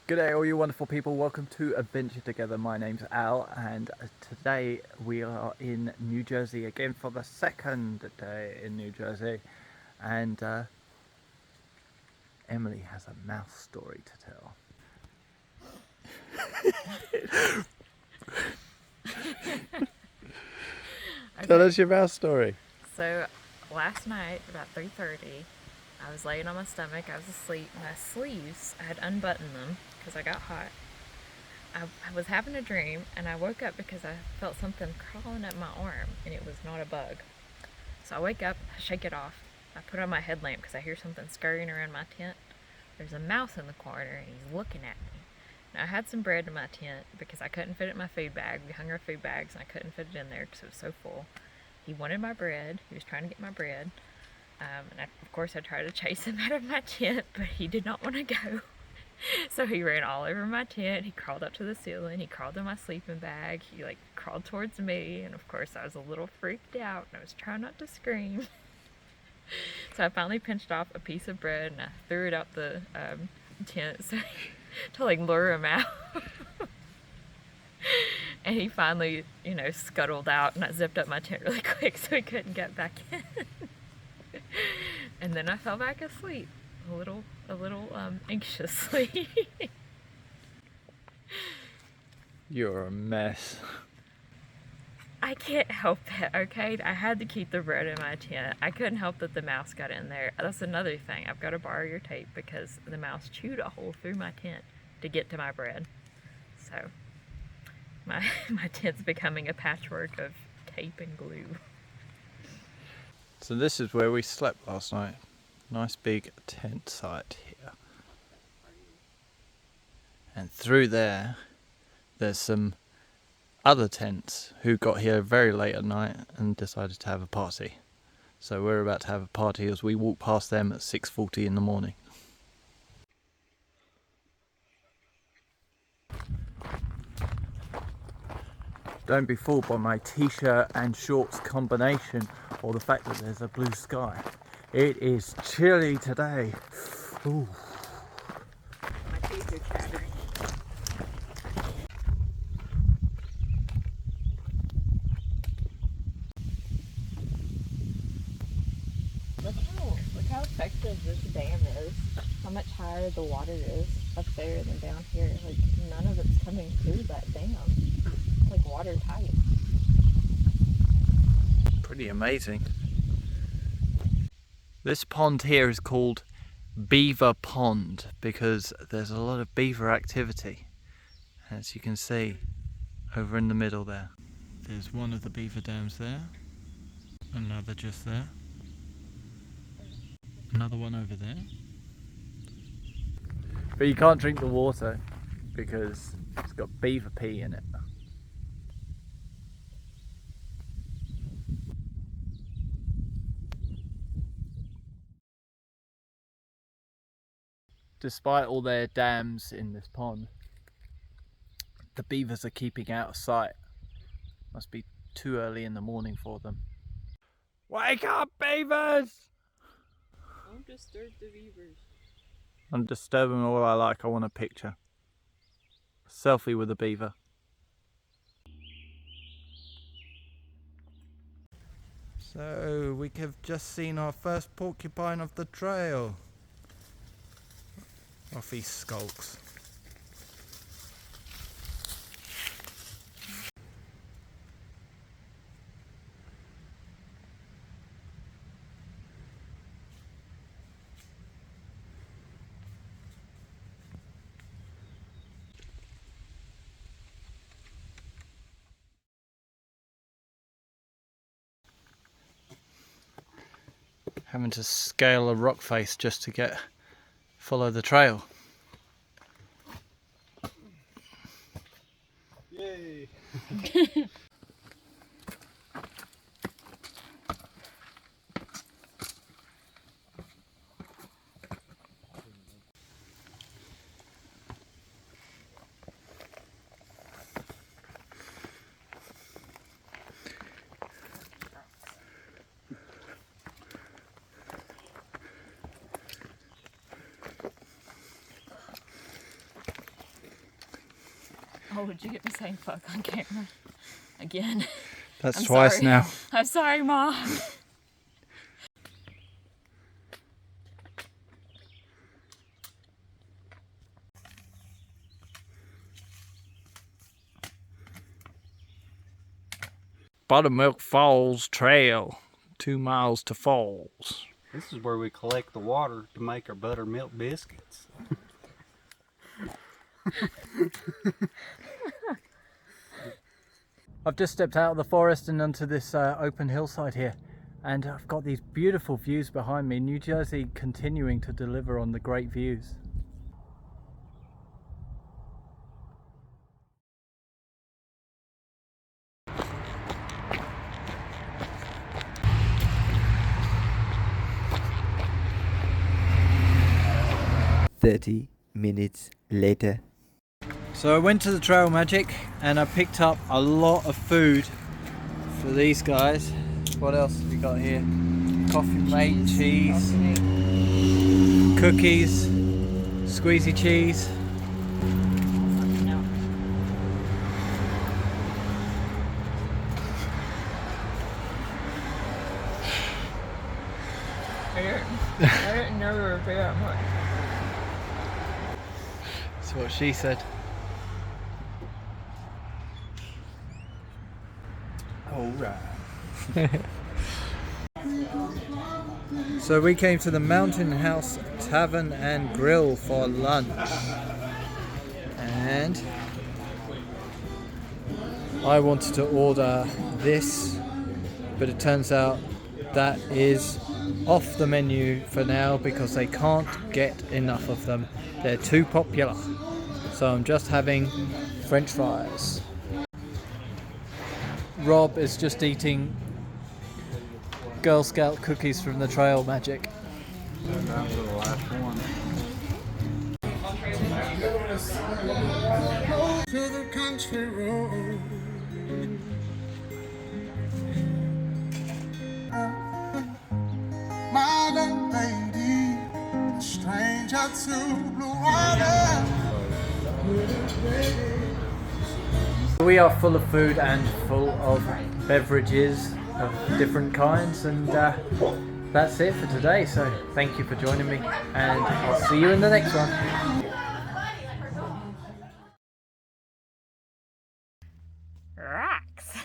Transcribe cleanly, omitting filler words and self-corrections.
Good day all you wonderful people, welcome to Adventure Together. My name's Al and today we are in New Jersey again for the second day in New Jersey, and Emily has a mouse story to tell. Tell us your mouse story. So last night about 3:30 I was laying on my stomach, I was asleep, my sleeves, I had unbuttoned them because I got hot. I was having a dream and I woke up because I felt something crawling up my arm and it was not a bug. So I wake up, I shake it off, I put on my headlamp because I hear something scurrying around my tent. There's a mouse in the corner and he's looking at me. Now I had some bread in my tent because I couldn't fit it in my food bag. We hung our food bags and I couldn't fit it in there because it was so full. He wanted my bread, he was trying to get my bread. Of course I tried to chase him out of my tent, but he did not want to go. So he ran all over my tent, he crawled up to the ceiling, he crawled in my sleeping bag, he crawled towards me, and of course I was a little freaked out and I was trying not to scream. So I finally pinched off a piece of bread and I threw it out the tent to lure him out. And he finally, scuttled out and I zipped up my tent really quick so he couldn't get back in. And then I fell back asleep, a little anxiously. You're a mess. I can't help it, okay? I had to keep the bread in my tent. I couldn't help that the mouse got in there. That's another thing. I've got to borrow your tape because the mouse chewed a hole through my tent to get to my bread. So my tent's becoming a patchwork of tape and glue. So this is where we slept last night. Nice big tent site here. And through there's some other tents who got here very late at night and decided to have a party. So we're about to have a party as we walk past them at 6:40 in the morning. Don't be fooled by my t-shirt and shorts combination or the fact that there's a blue sky. It is chilly today. Ooh. My teeth are chattering. Look how effective this dam is. How much higher the water is up there than down here. None of it's coming through that dam. It's watertight. Pretty amazing. This pond here is called Beaver Pond because there's a lot of beaver activity, as you can see over in the middle there. There's one of the beaver dams there, another just there, another one over there. But you can't drink the water because it's got beaver pee in it. Despite all their dams in this pond, the beavers are keeping out of sight. Must be too early in the morning for them. Wake up, beavers! Don't disturb the beavers. I'm disturbing all I like. I want a picture. A selfie with a beaver. So we have just seen our first porcupine of the trail. Off he skulks. Having to scale a rock face just to follow the trail. Yay! Oh, would you get me saying fuck on camera? Again. That's I'm twice sorry. now. I'm sorry, Mom. Buttermilk Falls Trail, 2 miles to Falls. This is where we collect the water to make our buttermilk biscuits. I've just stepped out of the forest and onto this open hillside here, and I've got these beautiful views behind me. New Jersey continuing to deliver on the great views. Minutes later. So I went to the Trail Magic and I picked up a lot of food for these guys. What else have we got here? Coffee mate, cheese, cookies, squeezy cheese. No. I didn't know there would be that much. That's what she said. Alright. So we came to the Mountain House Tavern and Grill for lunch. And I wanted to order this, but it turns out that is off the menu for now because they can't get enough of them. They're too popular. So I'm just having French fries. Rob is just eating Girl Scout cookies from the Trail Magic. Down to the last one. To the country road. My little lady, a stranger to blue water. We are full of food and full of beverages of different kinds, and that's it for today. So thank you for joining me, and I'll see you in the next one. Rocks.